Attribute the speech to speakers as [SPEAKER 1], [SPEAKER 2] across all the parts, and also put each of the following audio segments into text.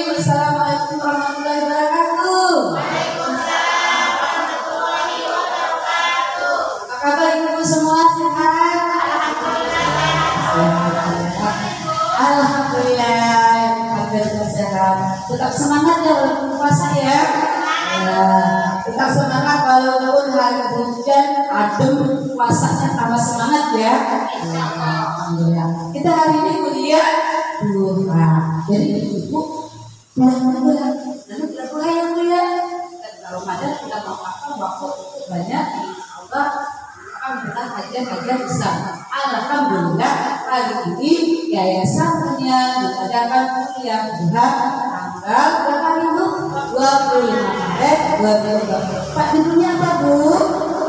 [SPEAKER 1] Bismillahirrahmanirrahim. Assalamualaikum warahmatullahi wabarakatuh.
[SPEAKER 2] Waalaikumsalam warahmatullahi wabarakatuh.
[SPEAKER 1] Apa kabar ibu semua, sehat? Alhamdulillah, alhamdulillah sehat. Tetap semangat ya walaupun puasa ya. Tetap semangat walaupun hari hujan, adem, puasanya tambah semangat ya. Alhamdulillah. Kita hari ini kuliah duha. Jadi ibu bulan nanti bulan duha yang kuliah. Ramadan kita mau apa waktu itu banyak Allah. Alhamdulillah kajian besar. Alhamdulillah hari ini yayasan punya mengadakan kuliah duha tanggal berapa itu? 25 Maret 2024. Judulnya apa Bu?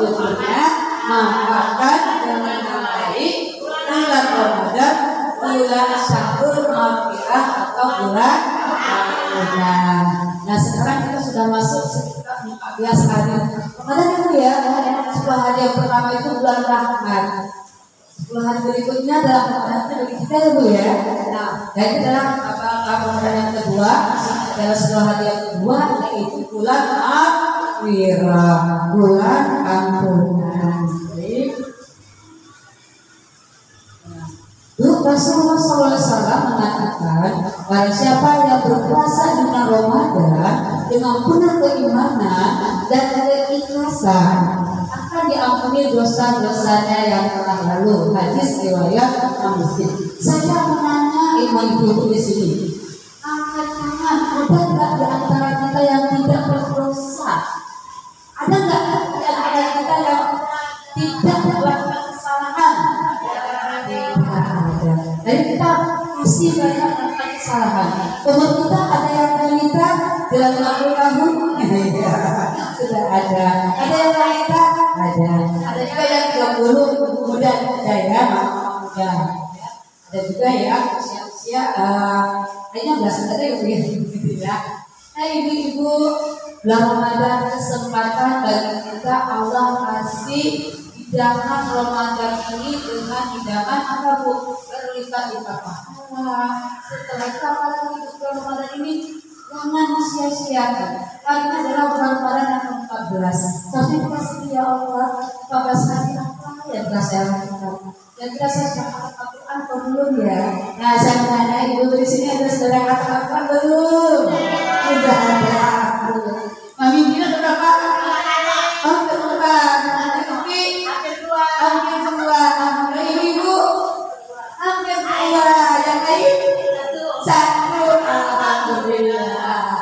[SPEAKER 1] Judulnya manfaatkan dengan baik bulan Ramadan, bulan Syahrul Maghfirah atau bulan Ramadan. Nah sekarang kita sudah masuk sekitar 14 hari Ramadan itu ya. 10 hari yang pertama itu bulan Rahmat. 10 hari berikutnya adalah Ramadan bagi kita ya Bu ya. Nah, dan itu adalah Ramadan yang kedua, adalah 10 hari yang kedua yaitu bulan Maghfirah, bulan ampunan. Rasulullah SAW mengatakan, barang siapa yang berpuasa di bulan Ramadan dengan penuh keimanan dan keikhlasan akan diampuni dosa-dosanya yang telah lalu. Hadis riwayat Muslim. Saya menanya ibu-ibu di sini, angkat tangan, ada nggak di antara kita yang tidak berdosa? Ada nggak di antara kita yang tidak melakukan kesalahan? Jadi kita masih banyak melakukan kesalahan. Umur kita ada yang wanita dalam 50 tahun, sudah ada. Ada yang wanita, ada. Ada juga yang 30 muda, ada ya, muda. Ada juga yang usia kayaknya belasan ada gitu ya. Nah ibu-ibu, bulan Ramadan kesempatan bagi kita Allah kasih hidangan Ramadan ini dengan hidangan apa Bu? Berlipat-lipat pahala. Setelah kita lagi di bulan Ramadan ini jangan disia-siakan. Karena adalah bulan Ramadan yang ke-14. Tapi pasti ya Allah 14 hari apa yang telah saya lakukan? Dan kita sedang Al-Quran belum ya? Nah saya menanya ibu di sini ada sedang Al-Quran belum? Sudah ada. Mami bilang berapa? Oh berapa? Hampir dua. Ibu hampir dua. Yang lain satu. Alhamdulillah.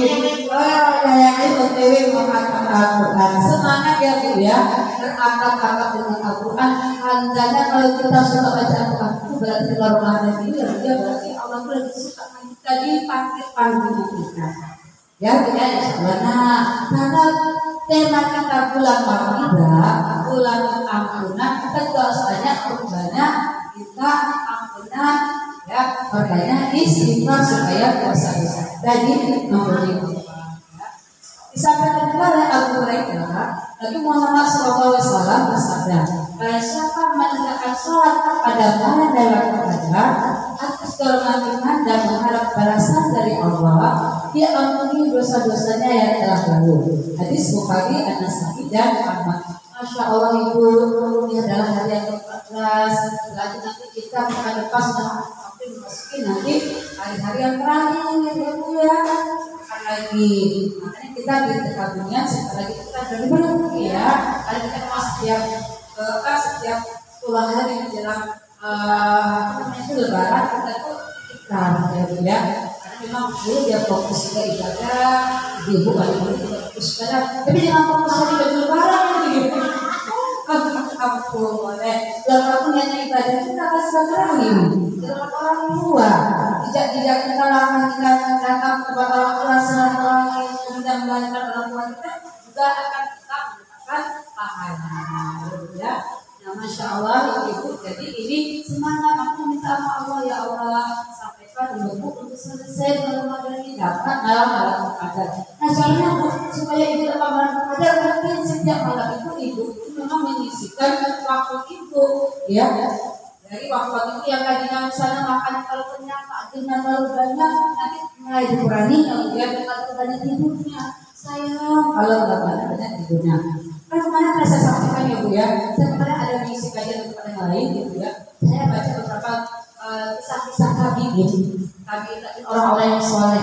[SPEAKER 1] Yang lain OTW mengangkat Al-Quran. Semangat ya Bu ya. Berangkat-angkat dengan Al-Quran. Tandanya kalau kita suka baca Al-Quran itu berarti luar Ramadan ini dia berarti Allah itu lebih suka kita dipanggil panggilan kita. Ya tidak insyaallah. Nah karena tema kita bulan Maghfirah, bulan ampunan, kita juga harus banyak kita ampunan ya, makanya istighfar supaya dosa-dosa jadi memberi. Disampaikan juga oleh Abu Hurairah, Nabi Muhammad SAW bersabda, barang siapa menegakkan sholat pada malam dan waktu fajar atas kehormatan dan mengharap balasan dari Allah, dia ampuni dosa-dosanya yang telah lalu. Hadis Bukhari, An-Nasa'i dan Ahmad. Masya Allah ibu, ini adalah hari yang ke-14. Nanti kita akan lepas dan memasuki nanti hari-hari yang terakhir ya Bu ya. Lagi, makanya kita di kabinnya sebentar lagi kita dari belum ya. Karena kita setiap 10 hari menjelang itu Lebaran kita tuh ya. Karena memang dulu dia fokus ke ibadah, ibu balik fokus ibadah. Tapi jangan fokus di baju Lebaran gitu. Ampun, Lebaran hanya ibadah kita kasih lagi. Dengan orang tua, tidak kita datang kepada orang tua silaturahmi kemudian membantu orang tua kita juga akan tetap mendapatkan pahala, ya. Nah, masya Allah ibu. Jadi ini semangat aku minta sama Allah ya Allah sampaikan ibu untuk selesai dalam Ramadan ini dapat dalam Ramadan. Nah caranya Bu supaya ibu dapat Ramadan mungkin setiap malam ibu memang menyisihkan waktu ibu, ya. Dari waktu itu yang tadinya misalnya makan kalau kenyang, takdirnya terlalu banyak, nanti mulai dikurangi, kemudian kalau banyak tidurnya. Sayang, kalau nggak banyak tidurnya. Kan kemarin pernah saya sampaikan ya Bu ya, saya kemarin ada mengisi kajian untuk yang lain gitu ya. Saya baca beberapa kisah-kisah tabiin, orang-orang yang soleh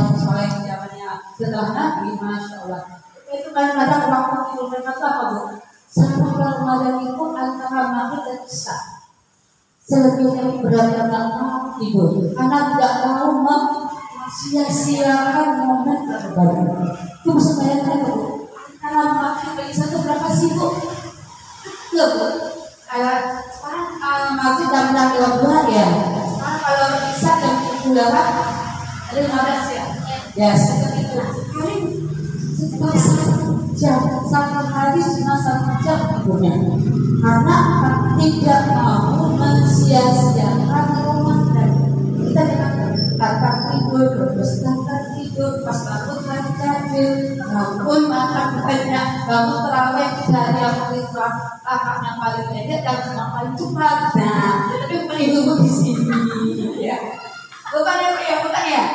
[SPEAKER 1] zamannya setelah Nabi, masya Allah. Itu kadang-kadang waktu tidur mereka itu apa Bu? Sampai Ramadan itu antara maghrib dan isya. Selebihnya berada dalam tidur, karena tidak mau sia-siakan momen beribadah. Itu bisa bayangkan Bu. Karena maghrib dan isya itu berapa sih Bu? Sekarang maghrib jam 6.22 ya. Sekarang kalau isya jam 7 lewat ada 15 ya. Ya seperti itu. Hari sekitar 1 jam, satu hari cuma 1 jam tidurnya. Karena tidak mau mensia-siakan Ramadan. Kita kata tidur, terus kata tidur, pas bangun lagi tidur, bangun makan banyak, bangun terawih dari yang paling kakaknya paling pendek dan yang paling cepat. Nah, tapi paling dulu di sini, ya. Bukan ya, bukan ya,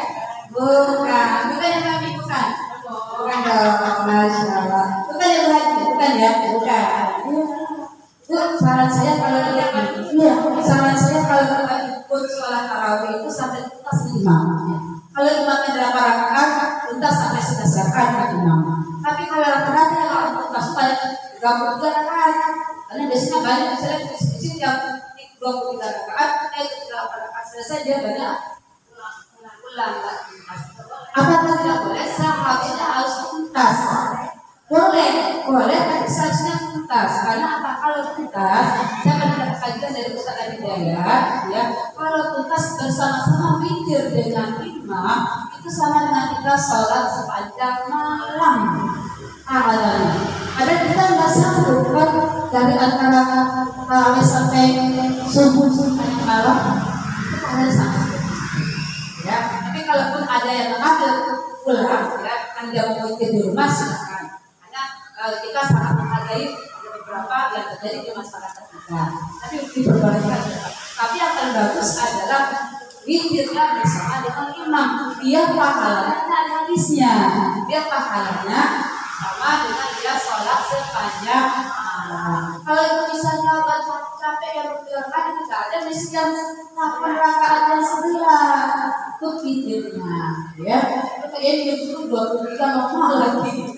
[SPEAKER 1] bukan yang kami bukan dong, masya Allah. Bukan yang lagi, bukan ya, bukan. Bu, saran saya kalau kita ikut sholat tarawih itu sampai tuntas imam. Kalau imamnya 8 rakaat, tuntas sampai 11 rakaat imam. Tapi kalau rata-rata yang tuntas paling 33 rakaat. Karena biasanya banyak misalnya masjid yang 23 rakaat, 8 rakaat selesai dia banyak ulang. Apakah tidak boleh? Seharusnya harus tuntas. Boleh, tapi seharusnya tuntas. Karena apa? Kalau tuntas, saya mendapat kajian dari Ustaz Adhidayat, ya. Kalau tuntas bersama-sama witir dengan imam, itu sama dengan kita sholat sepanjang malam. Ada kita nggak sanggup kan dari antara tarawih sampai subuh malam, itu ada sanggup. Ya, tapi kalaupun ada yang mengambil pulang, ya, kan dia mau witir di rumah silakan. Kita sangat menghargai beberapa yang terjadi di masyarakat kita. Tapi diperbolehkan. Tapi yang terbagus adalah witirnya bersama dengan imam. Dia pahalanya ada hadisnya. Dia pahalanya sama dengan dia sholat sepanjang malam. Kalau itu misalnya capek yang bergerak itu tidak ada misalnya 8 rakaat yang 11 itu witirnya. Ya, itu kayaknya justru 23 normal lagi.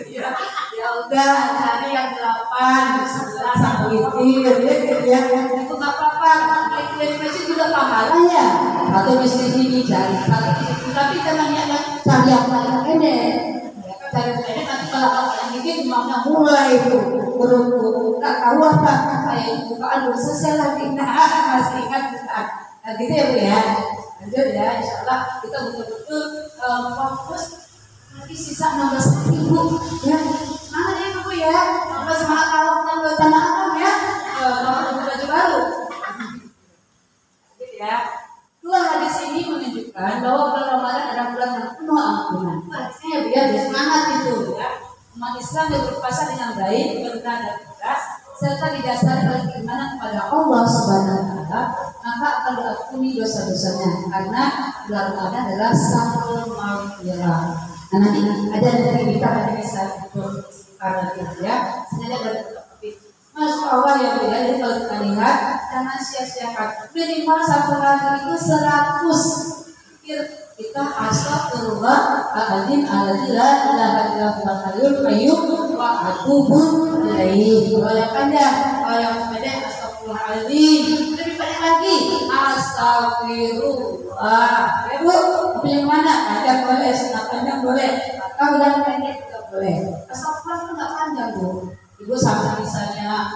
[SPEAKER 1] Ya udah cari yang 8, 11 sama witir ya, itu nggak apa-apa. Klik masjid juga pahala ya. Atau di sini cari tapi jangan yang cari yang paling pendek. Ya kan cari pendek nanti kalau yang bikin imamnya mulai itu beruntung nggak tahu apa kayak bukaan belum selesai lagi. Nah masih ingat bukan? Nah gitu ya Bu ya. Lanjut ya, insyaallah kita betul-betul fokus. Nanti sisa 16.000 ya. Semangat ya Bu ya. Semangat kalau kita buat tanah abang ya. Mau baju baru. Gitu ya. Dua hadis ini menunjukkan bahwa bulan Ramadan adalah bulan yang penuh ampunan. Hadisnya biar semangat itu ya. Umat Islam yang berpuasa dengan baik, benar dan tegas, serta didasari oleh keimanan kepada Allah Subhanahu wa taala, maka akan diampuni dosa-dosanya karena bulan Ramadan adalah syahrul maghfirah. Nah, nanti ada dari kita ada bisa karena ya, sengaja dari Masya Allah ya Bu ya. Jadi kalau kita lihat jangan sia-siakan minimal satu hari itu 100 pikir kita astagfirullahaladzim alladzi la ilaha illa huwal hayyul qayyum wa atubu ilaihi. Kalau yang panjang, kalau yang pendek astagfirullahaladzim. Lebih pendek lagi astagfirullah. Ya Bu, pilih mana? Ada boleh, setengah panjang boleh, atau yang pendek juga boleh. Astagfirullah itu nggak panjang Bu. Ibu sama misalnya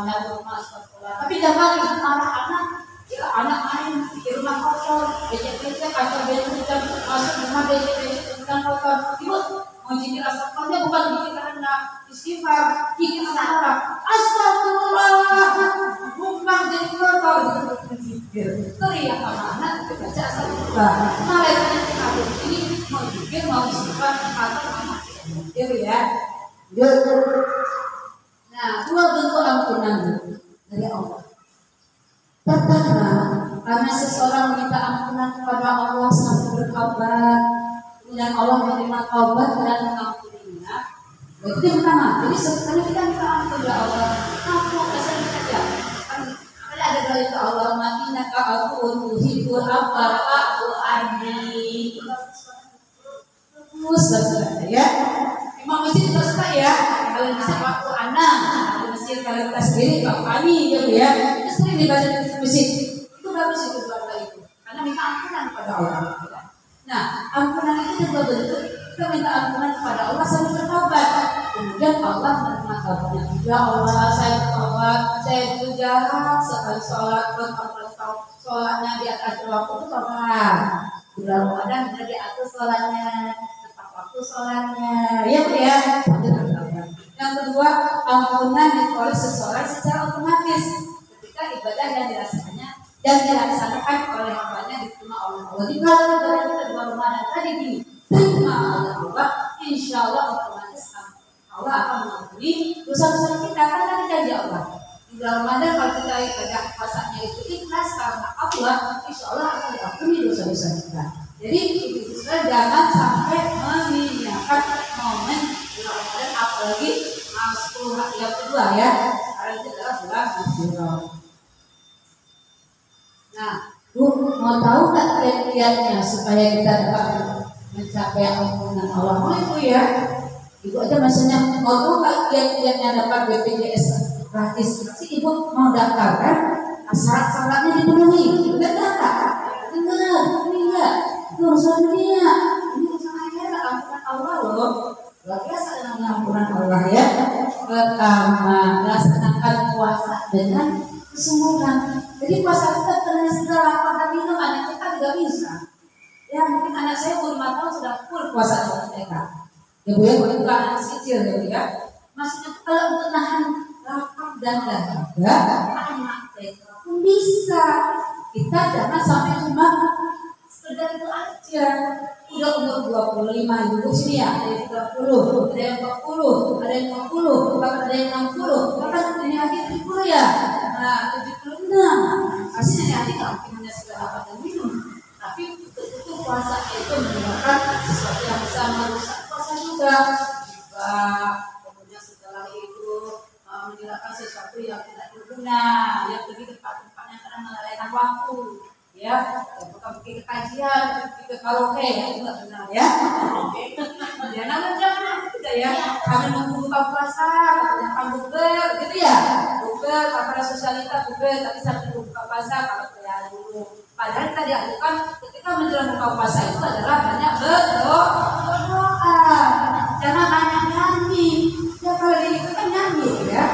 [SPEAKER 1] nyatur astagfirullah. Tapi jangan marah anak. Ya anak main di rumah kotor, becek-becek, atau becek-becek masuk rumah becek-becek dengan kotor. Ibu mau zikir astagfirullah bukan zikir karena istighfar, zikir saraf. Astagfirullah, bukan jadi kotor itu zikir. Teriak sama anak itu baca astagfirullah. Malaikatnya kabur ini mau zikir mau istighfar atau anak. Gitu ya. Nah, dua bentuk ampunan dari Allah. Pertama, karena seseorang minta ampunan kepada Allah sampai bertobat, dan Allah menerima taubat dan mengampuninya. Itu yang pertama. Jadi sebenarnya kita minta ampun kepada Allah. Ampun kesan saja. Kan ada doa itu Allah innaka afuwwun tuhibbul afwa fa'fu anni. Terus saja ya. Imam masjid terus ya. Kalau bisa waktu anak, masjid kalau kita sendiri Pak Fani gitu ya. Itu sering dibaca di masjid. Itu bagus itu doa itu. Karena minta ampunan kepada Allah. Nah, ampunan itu juga bentuk kita minta ampunan kepada Allah sambil bertobat. Kemudian Allah menerima taubatnya. Ya Allah, saya bertobat, saya itu jarang sekali sholat, sholatnya di atas waktu itu tobat. Bulan Ramadan sudah diatur sholatnya, tepat waktu sholatnya, ya Bu ya. Yang kedua, ampunan diperoleh seseorang secara otomatis ketika ibadah yang dirasakannya dan dilaksanakan oleh hambanya diterima oleh Allah. Di bulan ibadah kita di Ramadan tadi diterima oleh Allah, insya Allah otomatis Allah akan mengampuni dosa-dosa kita. Kan tadi janji Allah di bulan Ramadan kalau kita ibadah puasanya itu ikhlas karena Allah, insya Allah akan diampuni dosa-dosa kita. Jadi itu jangan sampai menyanyiakan momen bulan Ramadan, apalagi 10 hari yang kedua ya, karena itu adalah bulan Asyura. Nah, Bu, mau tahu nggak kiat-kiatnya supaya kita dapat mencapai ampunan Allah? Mau Ibu ya? Ibu aja maksudnya mau tahu nggak kiat-kiatnya dapat BPJS gratis? Si Ibu mau daftar kan? Syarat-syaratnya dipenuhi. Benar nggak? Benar, enggak. Itu urusan dunia. Ini urusan akhirat, ampunan Allah loh. Luar biasa dengan ampunan Allah ya. Pertama, melaksanakan puasa dengan kesungguhan. Jadi puasa kita ternyata segala makan minum, anak kita tidak bisa. Ya mungkin anak saya umur 5 tahun sudah full puasa dengan mereka. Ya Bu ya, bukan juga anak kecil ya Bu ya. Maksudnya kalau untuk nahan lapar dan dahaga, anak kita pun bisa. Kita jangan sampai cuma sekedar itu aja. Udah umur 25, ibu sini ya, ada yang 30, ada yang 40, ada yang 50, bahkan ada yang 60, bahkan ini lagi 70 ya. Nah, 76. Pasti ini lagi nggak mungkin hanya sekedar makan dan minum, tapi betul-betul puasa itu menyebabkan sesuatu yang bisa merusak puasa juga. Kemudian setelah itu meninggalkan sesuatu yang tidak berguna, yang pergi ke tempat-tempat yang kadang melalaikan waktu. Ya, bukan pergi ke kajian, pergi ke karaoke, ya itu nggak benar ya. Ya, namun jangan tidak ya. Kami nunggu buka puasa, katanya bukber, gitu ya. Bukber, para sosialita bukber, tapi sampai buka puasa kalau saya dulu. Padahal kita diajukan ketika menjelang buka puasa itu adalah banyak berdoa. Jangan hanya nyanyi. Ya kalau itu kan nyanyi ya.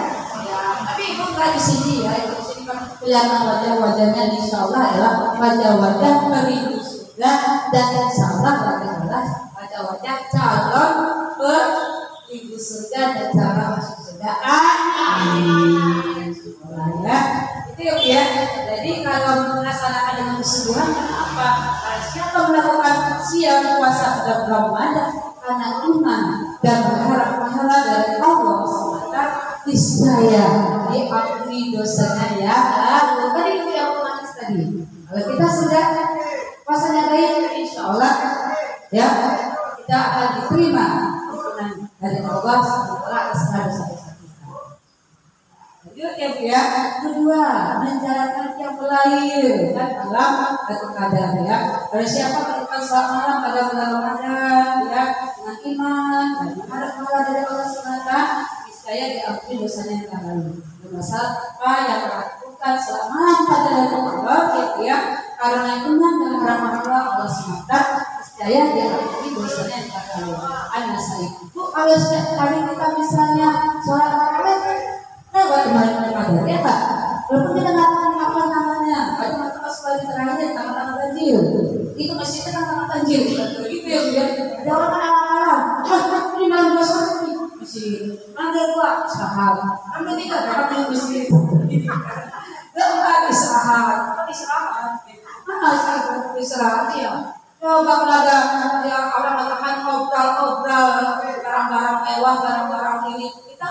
[SPEAKER 1] Ya, tapi ibu nggak di sini ya. Ibu di sini kan kelihatan wajah-wajahnya insya Allah adalah wajah-wajah perindu surga dan insya Allah wajah-wajah calon perindu surga dan calon masuk surga. Amin. Ya, itu ya. Jadi kalau melaksanakan dengan kesungguhan, kenapa? Karena siapa melakukan siang puasa pada bulan Ramadan karena iman dan berharap pahala dari Allah SWT, niscaya diampuni dosanya ya. Lalu tadi itu yang otomatis tadi. Kalau kita sudah puasanya baik, insya Allah ya kita akan diterima ampunan dari Allah SWT atas dosa-dosa kita. Lanjut ya Bu ya. Kedua, menjalankan qiyamul lail kan dalam Lailatul Qadar ya. Kalau siapa melakukan salat malam pada bulan Ramadan ya dengan iman dan mengharap pahala dari Allah SWT, niscaya diampuni dosanya yang telah lalu. Dosa apa yang dilakukan selama pada Lailatul Qadar gitu ya, karena iman dan mengharap pahala Allah SWT, niscaya diampuni dosanya yang telah lalu. An-Nasai. Bu, kalau setiap kali kita misalnya sholat tarawih, buat kemarin Qadar ya Pak. Walaupun kita nggak tahu apa namanya, ada pas kali terakhir tanggal ganjil, itu masih kita tanggal ganjil, gitu ya Bu ya. Ada orang alam-alam, ini malam dua sholat nih, masih tanggal 2 istirahat, tanggal 3 tanggal masih, keempat istirahat, istirahat ya. Coba ada yang orang mengatakan obral, barang-barang mewah, barang-barang ini kita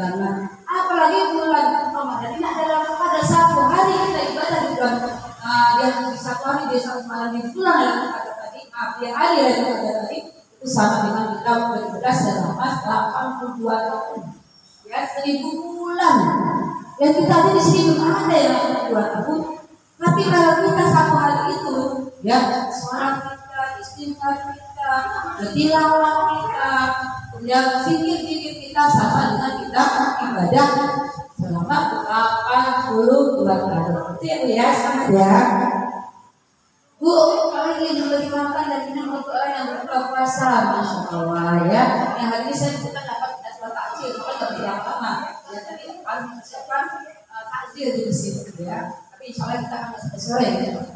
[SPEAKER 1] perjalanan. Apalagi bulan Ramadan ini adalah pada satu hari kita ibadah di bulan yang di satu hari di satu malam di bulan yang kata tadi, di hari yang kata tadi itu sama dengan kita beribadah selama 82 tahun. Ya 1000 bulan. Dan kita ada di sini belum ada yang 82 tahun. Tapi kalau kita satu hari itu, ya suara kita, istighfar kita, tilawah kita, kemudian zikir-zikir kita sama dengan kita ibadah selama 82 tahun. Itu ya Bu ya, sama ya. Bu, kalau ingin memberi makan dan minum untuk orang yang berbuka puasa, Masya Allah ya. Yang hari ini saya bukan dapat takjil, kalau tidak berapa lama. Ya tadi harus mempersiapkan takjil di sini ya. Tapi insya Allah kita akan sampai sore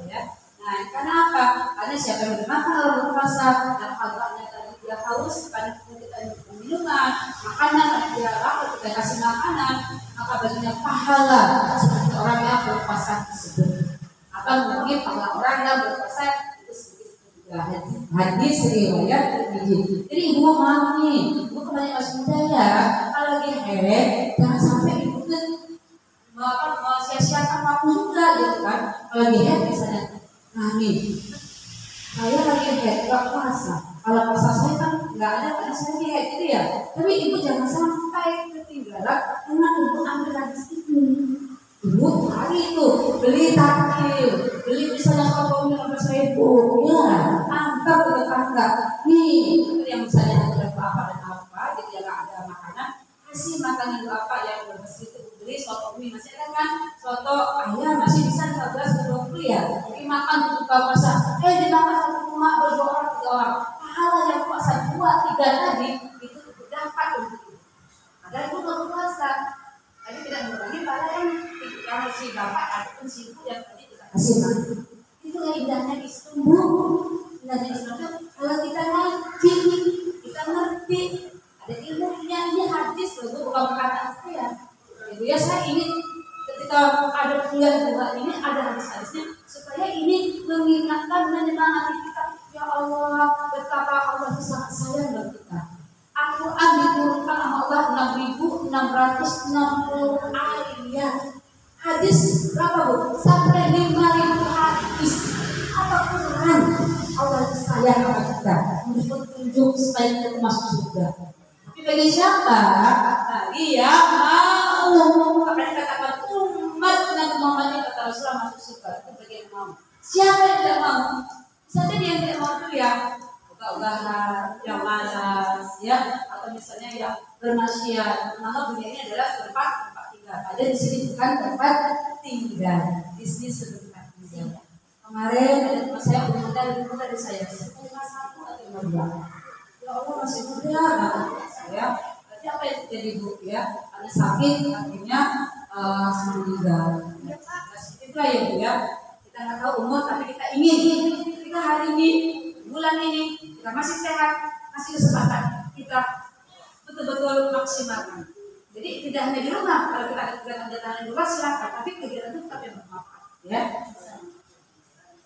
[SPEAKER 1] ya. Nah, karena apa? Karena siapa yang bermakan orang berpuasa dan agaknya tadi dia haus, karena kita minuman, makanan, dia lapar kita kasih makanan, maka baginya pahala seperti orang yang berpuasa tersebut. Akan mungkin pahala orang yang berpuasa itu sedikit juga. Hadis riwayat Tirmidzi. Jadi ibu mau nih, ibu kebanyakan masih muda ya. Kalau lagi haid, jangan sampai ibu tuh sia-siakan waktu juga gitu kan. Kalau lagi haid misalnya, nah nih, saya lagi haid gak puasa. Kalau puasa saya kan nggak ada karena saya lagi haid gitu ya. Tapi ibu jangan sampai ketinggalan karena ibu ambil hadis itu. Ibu hari itu beli takjil, beli misalnya kalau 15.000, ya antar ke tetangga. Nih yang misalnya ada apa dan apa, jadi nggak ada makanan, kasih makan itu apa yang bersih itu beli soto mie masih ada kan, soto ayam masih bisa 15-20 ya. Jadi makan untuk buka puasa, dimakan satu rumah berdua orang 3 orang, pahala yang puasa 2-3 tadi itu dapat untuk itu. Padahal itu nggak puasa. Tapi tidak mengurangi pada yang si bapak ataupun si ibu yang tadi kita kasih makan. Itu yang indahnya Islam. Indahnya Islam itu kalau kita ngaji, kita ngerti, ada ilmunya. Ini hadis loh, itu bukan perkataan saya. Ibu ya saya ingin ketika ada kuliah juga ini ada hadis-hadisnya supaya ini mengingatkan dan menyemangati kita. Ya Allah, betapa Allah itu sangat sayang dengan kita. Al-Quran diturunkan sama Allah 6.660 ayat. Hadis berapa Bu? Sampai 5.000 hadis. Apa Quran? Allah sayang sama kita, untuk tunjuk supaya kita masuk surga. Tapi bagi siapa? Bagi yang mau. Makanya katakan umat Nabi Muhammad ini kata Rasulullah masuk surga. Itu bagi yang mau. Siapa yang tidak mau? Misalnya dia yang tidak mau itu ya ugahan, yang malas, ya, atau misalnya yang bermaksiat. Maka dunia ini adalah tempat tinggal. Ada di sini bukan tempat tinggal, di sini tempat tinggal. Kemarin ada teman saya lebih muda dari saya, 1 atau 2. Ya Allah masih muda banget saya. Berarti apa yang terjadi Bu ya? Ada sakit, akhirnya meninggal. Itu ya Bu ya. Kita nggak tahu umur, tapi kita ingin ketika hari ini, bulan ini kita masih sehat, masih kesempatan kita betul-betul maksimalkan. Jadi tidak hanya di rumah, kalau kita ada kegiatan-kegiatan di luar silakan, tapi kegiatan itu tetap yang bermanfaat, ya.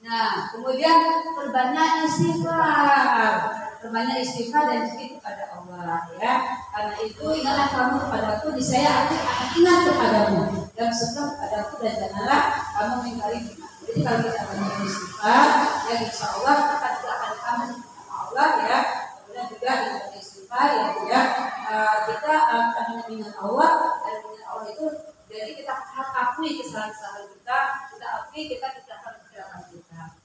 [SPEAKER 1] Nah, kemudian perbanyak istighfar, dan zikir kepada Allah, ya. Karena itu ingatlah kamu kepadaku, niscaya aku akan ingat kepadamu, dan sebelum kepadaku dan janganlah kamu mengingkari. Jadi kalau kita banyak istighfar, ya insya Allah kita tidak akan diampuni Allah ya. Kemudian juga kita istighfar ya, kita akan mengingat Allah, dan mengingat Allah itu jadi kita akui kesalahan-kesalahan kita akui kita akan kesalahan kita.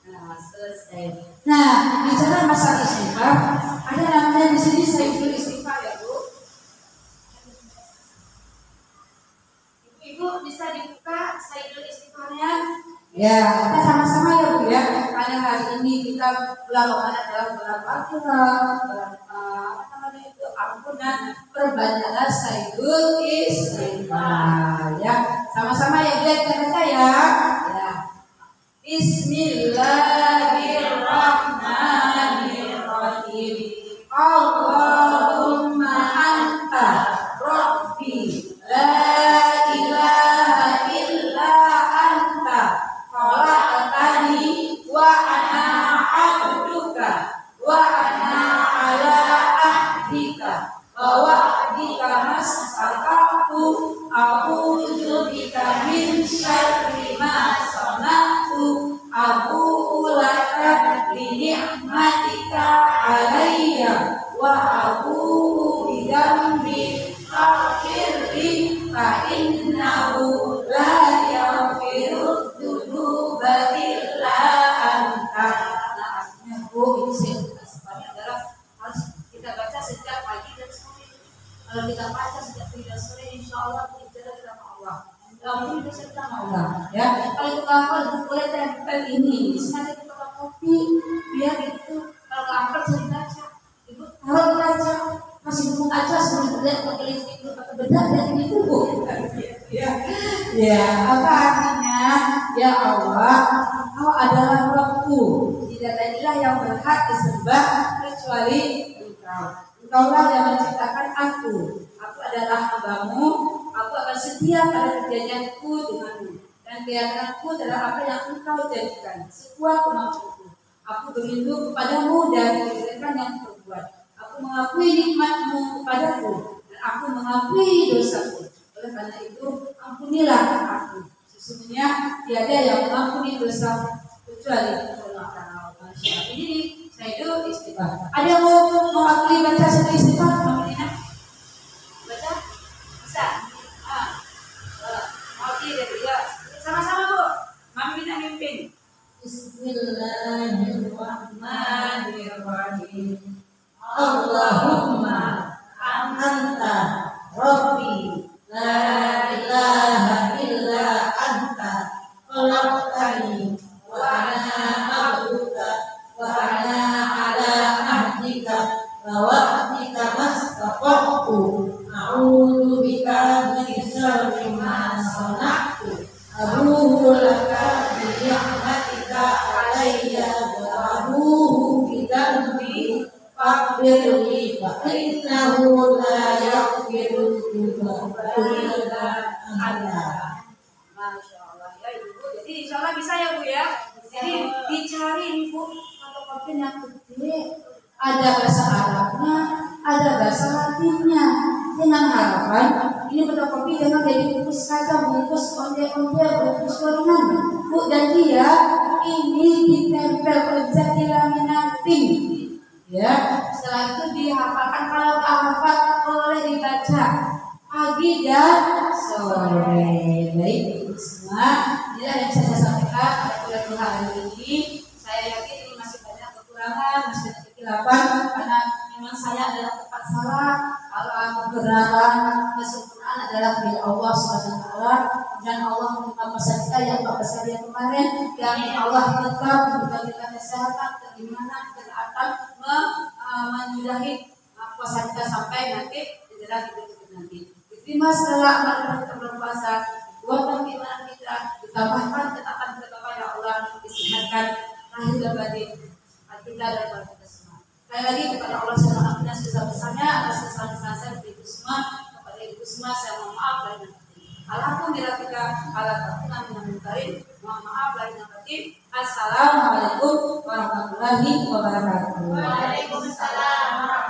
[SPEAKER 1] Nah selesai. Nah bicara masalah istighfar, ada namanya di sini sayyidul istighfar ya Bu. Ibu bisa dibuka sayyidul istighfarnya. Ya, kita sama-sama ya Bu ya. Karena hari ini kita bulan Ramadan adalah bulan Maghfirah, bulan ampunan, perbanyaklah sayyidul istighfar ya. Sama-sama ya Bu, kita baca ya. Ya. Bismillahirrahmanirrahim. Allahumma anta rabbi la ilaha illa anta khalaqtani wa ana 'abduka wa ana 'ala ahdika wa wa'dika mas'alaka a'udzu bika min syarri ma sana'tu, abu'u laka bi ni'matika alayya wa abu'u bi dzambi faghfirli fa innahu la yaghfiru dzunuba illa anta. Nah, artinya Bu, ini saya adalah harus kita baca sejak pagi dan sore. Kalau kita baca sejak pagi dan sore, insya Allah kita sama Allah. Mungkin bisa kita sama Allah. Ya, kalau kita hafal boleh tempel ini. Sengaja kita pakai kopi, biar itu kalau hafal bisa dibaca. Ibu taruh baca, masih belum aja sebelum lihat pakai lipstick, pakai bedak dan ini tubuh. Ya, apa artinya? Ya Allah, Engkau adalah Rabbku. Tidak ada ilah yang berhak disembah kecuali Engkau. Engkaulah yang menciptakan aku. Aku adalah hamba-Mu. Aku akan setia pada perjanjianku denganmu. Dan keyakinanku adalah apa yang Engkau jadikan. Sekuat kemampuanku. Aku berlindung kepadamu dari kejelekan yang berbuat. Aku mengakui nikmat-Mu kepadaku. Dan aku mengakui dosaku. Oleh karena itu, ampunilah aku. Sesungguhnya tiada yang mengampuni dosa kecuali Allah. Ini saya itu istighfar. Ada yang mau mewakili baca satu istighfar? Baca? Bisa? Mewakili dari ya. Sama-sama Bu. Mami minta mimpin. Bismillahirrahmanirrahim. Allahumma anta Rabbi la ilaha illa anta khalaqtani wa ana abduka wa ana ala ahdika wa wa'dika mastaqatu a'udzu bika min syarri ma sana'tu abu'u laka bi ni'matika alayya wa abu'u bi dzambi faghfirli fa innahu la yaghfiru dzunuba illa anta. Masya Allah ya Ibu. Jadi insya Allah bisa ya Bu ya. Jadi dicari nih Bu fotokopi yang gede. Ada bahasa Arabnya, ada bahasa Latinnya. Dengan harapan ini fotokopi jangan jadi bungkus kaca, bungkus onde-onde, bungkus gorengan. Bu, dan dia ini ditempel kerja di laminating. Ya, setelah itu dihafalkan. Kalau hafal boleh dibaca pagi dan sore. Baik, semua inilah yang bisa saya sampaikan pada kuliah hari ini. Saya yakin ini masih banyak kekurangan, masih banyak kekeliruan karena memang saya adalah tempat salah. Kalau kebenaran kesempurnaan adalah dari Allah SWT, dan Allah menerima pesan kita yang besar yang kemarin, dan Allah tetap memberikan kita kesehatan, keimanan, ketaatan, menyudahi puasa kita sampai nanti di jalan hidup nanti. Diterima setelah kita berpuasa, buatkan keimanan kita, ditambahkan ketaatan kita kepada Allah, disehatkan lahir dan batin kita dan keluarga kita semua. Sekali lagi kepada Allah SWT yang sebesar-besarnya atas kesalahan saya Ibu semua, kepada Ibu semua saya mohon maaf lahir dan batin. Alhamdulillah kita ala takunan dengan mutarin. Mohon maaf lahir dan batin. Assalamualaikum warahmatullahi wabarakatuh.
[SPEAKER 2] Waalaikumsalam.